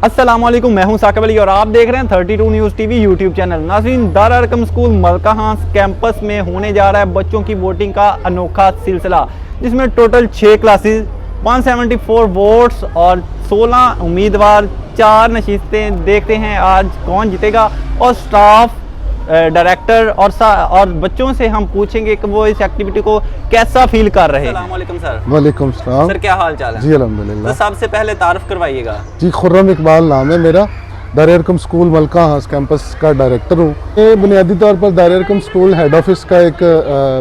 अस्सलामुअलैकुम, मैं हूं साकिब अली और आप देख रहे हैं 32 न्यूज़ टीवी यूट्यूब चैनल। नाज़रीन, दारुल अरकम स्कूल मलकाहां कैंपस में होने जा रहा है बच्चों की वोटिंग का अनोखा सिलसिला, जिसमें टोटल 6 क्लासेस, 574 वोट्स और 16 उम्मीदवार, 4 नशिस्तें। देखते हैं आज कौन जीतेगा और स्टाफ, डायरेक्टर और बच्चों से हम पूछेंगे कि वो इस एक्टिविटी को कैसा फील कर रहे हैं। अस्सलाम वालेकुम सर। वालेकुम सलाम। सर, क्या हाल चाल है? जी अल्हम्दुलिल्लाह। तो सबसे पहले तारुफ करवाइएगा। जी, खुर्रम इकबाल नाम है मेरा। दारुल अरकम स्कूल मलकाहां कैंपस का डायरेक्टर हूँ। ये बुनियादी तौर पर Darul Arkham school head office का एक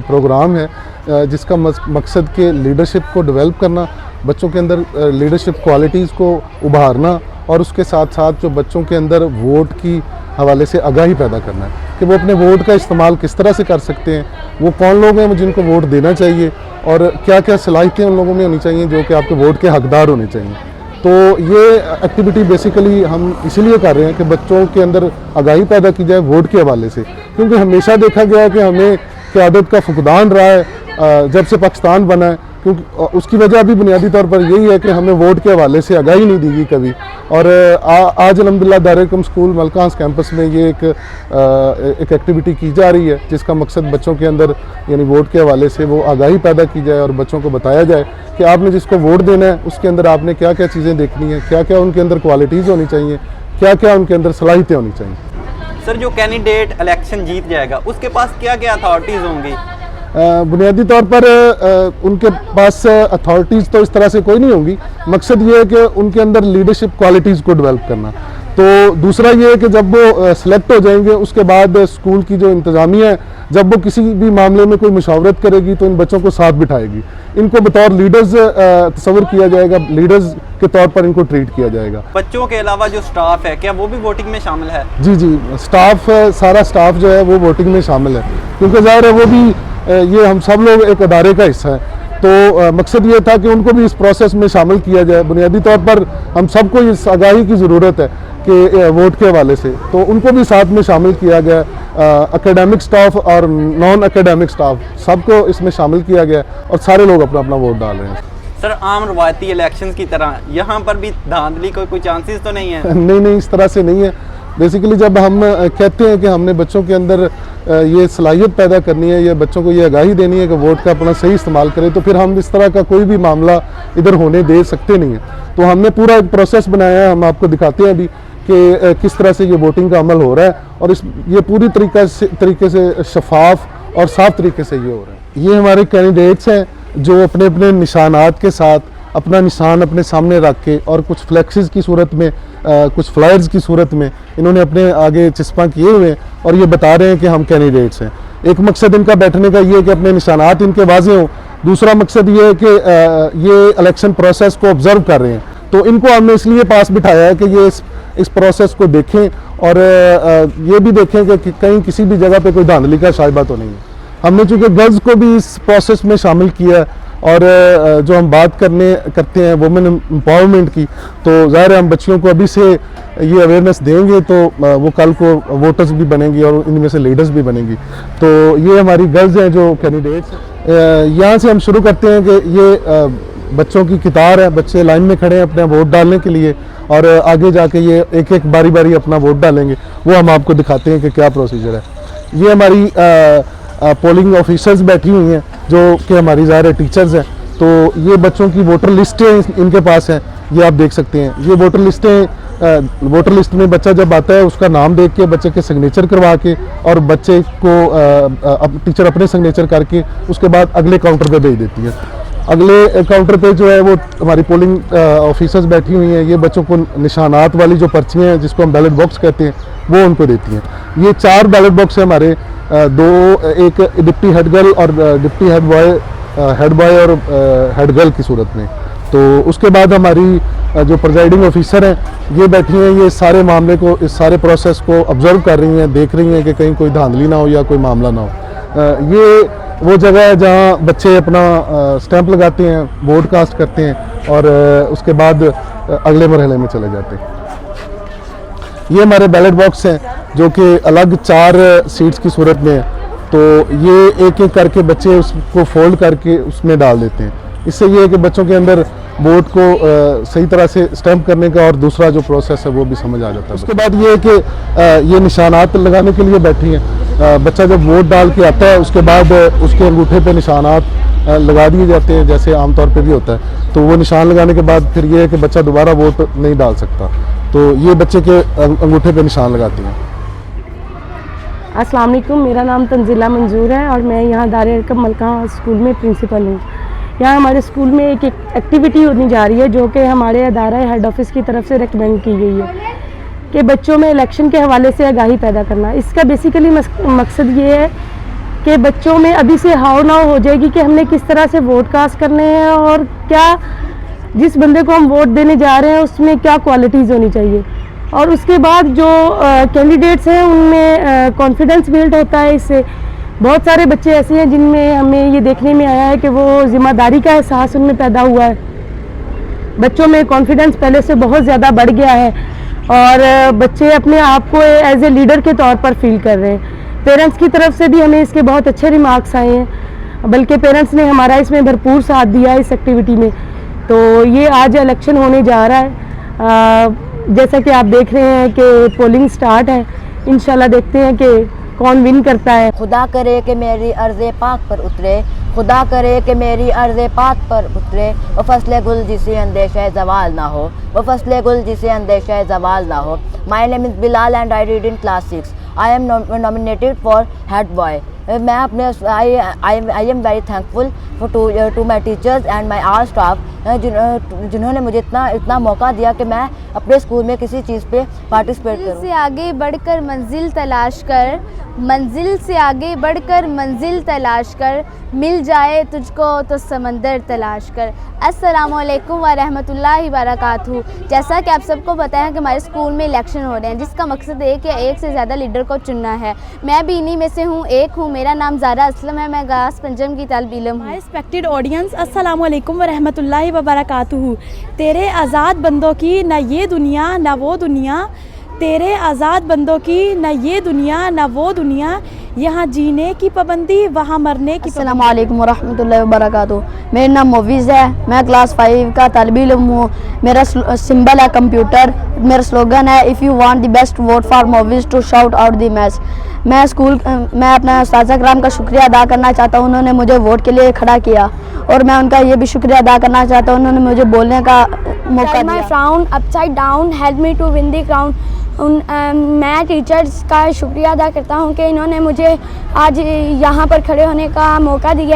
प्रोग्राम है जिसका मकसद के लीडरशिप को डेवलप करना, बच्चों के अंदर लीडरशिप क्वालिटीज़ को उभारना और उसके साथ साथ जो बच्चों के अंदर वोट की हवाले से आगाही पैदा करना है कि वो अपने वोट का इस्तेमाल किस तरह से कर सकते हैं, वो कौन लोग हैं जिनको वोट देना चाहिए और क्या क्या सलाहियतें उन लोगों में होनी चाहिए जो कि आपके वोट के हकदार होने चाहिए। तो ये एक्टिविटी बेसिकली हम इसीलिए कर रहे हैं कि बच्चों के अंदर आगाही पैदा की जाए वोट के हवाले से, क्योंकि हमेशा देखा गया है कि हमें क़यादत का फुकदान रहा है जब से पाकिस्तान बना है, क्योंकि उसकी वजह भी बुनियादी तौर पर यही है कि हमें वोट के हवाले से आगाही नहीं दी गई कभी। और आज अल्हम्दुलिल्लाह दारुल अरकम स्कूल मलकाहां कैंपस में ये एक एक्टिविटी की जा रही है जिसका मकसद बच्चों के अंदर यानी वोट के हवाले से वो आगाही पैदा की जाए और बच्चों को बताया जाए कि आपने जिसको वोट देना है उसके अंदर आपने क्या क्या चीज़ें देखनी है, क्या क्या उनके अंदर क्वालिटीज़ होनी चाहिए, क्या क्या उनके अंदर सलाहियतें होनी चाहिए। सर, जो कैंडिडेट इलेक्शन जीत जाएगा उसके पास क्या क्या अथॉरिटीज़ होंगी? बुनियादी तौर पर उनके पास अथॉरिटीज़ तो इस तरह से कोई नहीं होंगी। मकसद ये है कि उनके अंदर लीडरशिप क्वालिटीज़ को डेवलप करना। तो दूसरा ये है कि जब वो सिलेक्ट हो जाएंगे उसके बाद स्कूल की जो इंतज़ामिया है जब वो किसी भी मामले में कोई मशावरत करेगी तो इन बच्चों को साथ बिठाएगी, इनको बतौर लीडर्स तस्वर किया जाएगा, लीडर्स के तौर पर इनको ट्रीट किया जाएगा। बच्चों के अलावा जो स्टाफ है क्या वो भी वोटिंग में शामिल है? जी जी, स्टाफ, सारा स्टाफ जो है वो वोटिंग में शामिल है, क्योंकि ज़ाहिर है वो भी ये हम सब लोग एक अदारे का हिस्सा है। तो मकसद ये था कि उनको भी इस प्रोसेस में शामिल किया जाए। बुनियादी तौर पर हम सबको इस आगाही की ज़रूरत है कि वोट के हवाले से, तो उनको भी साथ में शामिल किया गया। एकेडमिक स्टाफ और नॉन एकेडमिक स्टाफ सबको इसमें शामिल किया गया और सारे लोग अपना अपना वोट डाल रहे हैं। सर, आम रवायती इलेक्शंस की तरह यहाँ पर भी धांधली कोई चांसेस तो नहीं है? नहीं, इस तरह से नहीं है। बेसिकली जब हम कहते हैं कि हमने बच्चों के अंदर ये सलाहियत पैदा करनी है या बच्चों को ये आगाही देनी है कि वोट का अपना सही इस्तेमाल करें, तो फिर हम इस तरह का कोई भी मामला इधर होने दे सकते नहीं हैं। तो हमने पूरा एक प्रोसेस बनाया है, हम आपको दिखाते हैं अभी कि किस तरह से ये वोटिंग का अमल हो रहा है और ये पूरी तरीके से शफाफ और साफ तरीके से ये हो रहा है। ये हमारे कैंडिडेट्स हैं जो अपने अपने निशानात के साथ अपना निशान अपने सामने रख के और कुछ फ्लैक्सेस की सूरत में, कुछ फ्लायर्स की सूरत में इन्होंने अपने आगे चिस्पा किए हुए हैं और ये बता रहे हैं कि हम कैंडिडेट्स हैं। एक मकसद इनका बैठने का ये है कि अपने निशानात इनके वाज़े हों, दूसरा मकसद ये है कि ये इलेक्शन प्रोसेस को ऑब्ज़र्व कर रहे हैं, तो इनको हमने इसलिए पास बिठाया है कि ये इस प्रोसेस को देखें और ये भी देखें कि कहीं किसी भी जगह पे कोई धांधली का शायबा तो नहीं है। हमने चूँकि गर्ल्स को भी इस प्रोसेस में शामिल किया और जो हम बात करते हैं वुमेन एम्पावरमेंट की, तो ज़ाहिर है हम बच्चियों को अभी से ये अवेयरनेस देंगे तो वो कल को वोटर्स भी बनेंगी और इनमें से लीडर्स भी बनेंगी। तो ये हमारी गर्ल्स हैं जो कैंडिडेट्स। यहाँ से हम शुरू करते हैं कि ये बच्चों की कतार है, बच्चे लाइन में खड़े हैं अपना वोट डालने के लिए और आगे जाके ये एक एक बारी बारी अपना वोट डालेंगे। वो हम आपको दिखाते हैं कि क्या प्रोसीजर है। ये हमारी पोलिंग ऑफिसर्स बैठी हुई हैं जो कि हमारी ज़ाहिर टीचर्स हैं। तो ये बच्चों की वोटर लिस्टें इनके पास हैं, ये आप देख सकते हैं। ये वोटर लिस्ट में बच्चा जब आता है उसका नाम देख के बच्चे के सिग्नेचर करवा के और बच्चे को टीचर अपने सिग्नेचर करके उसके बाद अगले काउंटर पे भेज देती है। अगले काउंटर पे जो है वो हमारी पोलिंग ऑफिसर्स बैठी हुई हैं, ये बच्चों को निशानात वाली जो पर्चियाँ हैं जिसको हम बैलेट बॉक्स कहते हैं वो उनको देती हैं। ये 4 बैलेट बॉक्स है हमारे, एक डिप्टी हेड गर्ल और डिप्टी हेड बॉय और हेड गर्ल की सूरत में। तो उसके बाद हमारी जो प्रिजाइडिंग ऑफिसर हैं ये बैठी हैं, ये सारे मामले को, इस सारे प्रोसेस को ऑब्जर्व कर रही हैं, देख रही हैं कि कहीं कोई धांधली ना हो या कोई मामला ना हो। ये वो जगह है जहाँ बच्चे अपना स्टैंप लगाते हैं, वोट कास्ट करते हैं और उसके बाद अगले मरहले में चले जाते हैं। ये हमारे बैलेट बॉक्स हैं जो कि अलग 4 सीट्स की सूरत में है, तो ये एक एक करके बच्चे उसको फोल्ड करके उसमें डाल देते हैं। इससे ये है कि बच्चों के अंदर वोट को सही तरह से स्टैम्प करने का और दूसरा जो प्रोसेस है वो भी समझ आ जाता है। उसके बाद ये है कि ये निशानात लगाने के लिए बैठी हैं। बच्चा जब वोट डाल के आता है उसके बाद उसके अंगूठे पे निशानात लगा दिए जाते हैं, जैसे आमतौर पे भी होता है। तो वो निशान लगाने के बाद फिर ये है कि बच्चा दोबारा वोट नहीं डाल सकता। तो ये बच्चे के अंगूठे पे निशान लगाती हैं। अस्सलाम वालेकुम, मेरा नाम तंजीला मंजूर है और मैं यहाँ दार अरकम मलकाहां स्कूल में प्रिंसिपल हूँ। यहाँ हमारे स्कूल में एक एक्टिविटी होने जा रही है जो कि हमारे अदारा हेड ऑफिस की तरफ से रिकमेंड की गई है कि बच्चों में इलेक्शन के हवाले से आगाही पैदा करना। इसका बेसिकली मकसद ये है कि बच्चों में अभी से हाव नाव हो जाएगी कि हमने किस तरह से वोट कास्ट करने हैं और क्या जिस बंदे को हम वोट देने जा रहे हैं उसमें क्या क्वालिटीज़ होनी चाहिए। और उसके बाद जो कैंडिडेट्स हैं उनमें कॉन्फिडेंस बिल्ड होता है। इससे बहुत सारे बच्चे ऐसे हैं जिनमें हमें ये देखने में आया है कि वो ज़िम्मेदारी का एहसास उनमें पैदा हुआ है। बच्चों में कॉन्फिडेंस पहले से बहुत ज़्यादा बढ़ गया है और बच्चे अपने आप को एज ए लीडर के तौर पर फील कर रहे हैं। पेरेंट्स की तरफ से भी हमें इसके बहुत अच्छे रिमार्क्स आए हैं, बल्कि पेरेंट्स ने हमारा इसमें भरपूर साथ दिया है इस एक्टिविटी में। तो ये आज इलेक्शन होने जा रहा है। जैसा कि आप देख रहे हैं कि पोलिंग स्टार्ट है। इंशाल्लाह देखते हैं कि कौन विन करता है। खुदा करे कि मेरी अर्ज़े पाक पर उतरे, खुदा करे कि मेरी अर्ज़े पाक पर उतरे। वो फसले गुल जिसे अंदेशा जवाल ना हो, वो फसले गुल जिसे अंदेशा जवाल ना हो। My name is Bilal and I read in class 6। I am nominated for head boy. मैं अपने I am very thankful to my teachers and my all staff जिन्होंने मुझे इतना मौका दिया कि मैं अपने स्कूल में किसी चीज़ पे पार्टिसिपेट करूं। से आगे बढ़कर मंजिल तलाश कर, मंजिल से आगे बढ़कर मंजिल तलाश कर, मिल जाए तुझको तो समंदर तलाश कर। अस्सलामुअलैकुम व रहमतुल्लाहि व बरकातहू। जैसा कि आप सबको पता है कि हमारे स्कूल में इलेक्शन हो रहे हैं जिसका मकसद एक या एक से ज़्यादा लीडर को चुनना है। मैं भी इन्हीं में से एक हूँ। मेरा नाम ज़ारा असलम है। मैं गास पंजम की तालिब इल्म हूँ। रिस्पेक्टेड ऑडियंस, अस्सलाम वालेकुम व रहमतुल्लाहि व बरकातहू। तेरे आज़ाद बंदों की न ये दुनिया न वो दुनिया, तेरे आज़ाद बंदों की न ये दुनिया न वो दुनिया, यहाँ जीने की पाबंदी वहाँ मरने की। अस्सलाम वालेकुम रहमतुल्लाहि व बरकातहू। मेरा नाम मोवीज़ है, मैं क्लास 5 का तालिब इल्म हूँ। मेरा सिंबल है कंप्यूटर। मेरा स्लोगन है if you want the best vote for movies to shout out the match. मैं अपना उस्ताद कराम का शुक्रिया अदा करना चाहता हूँ, उन्होंने मुझे वोट के लिए खड़ा किया और मैं उनका ये भी शुक्रिया अदा करना चाहता हूँ, उन्होंने मुझे बोलने का मौका दिया। Frown upside down help me to win the crown. मैं टीचर्स का शुक्रिया अदा करता हूँ कि इन्होंने मुझे आज यहाँ पर खड़े होने का मौका दिया।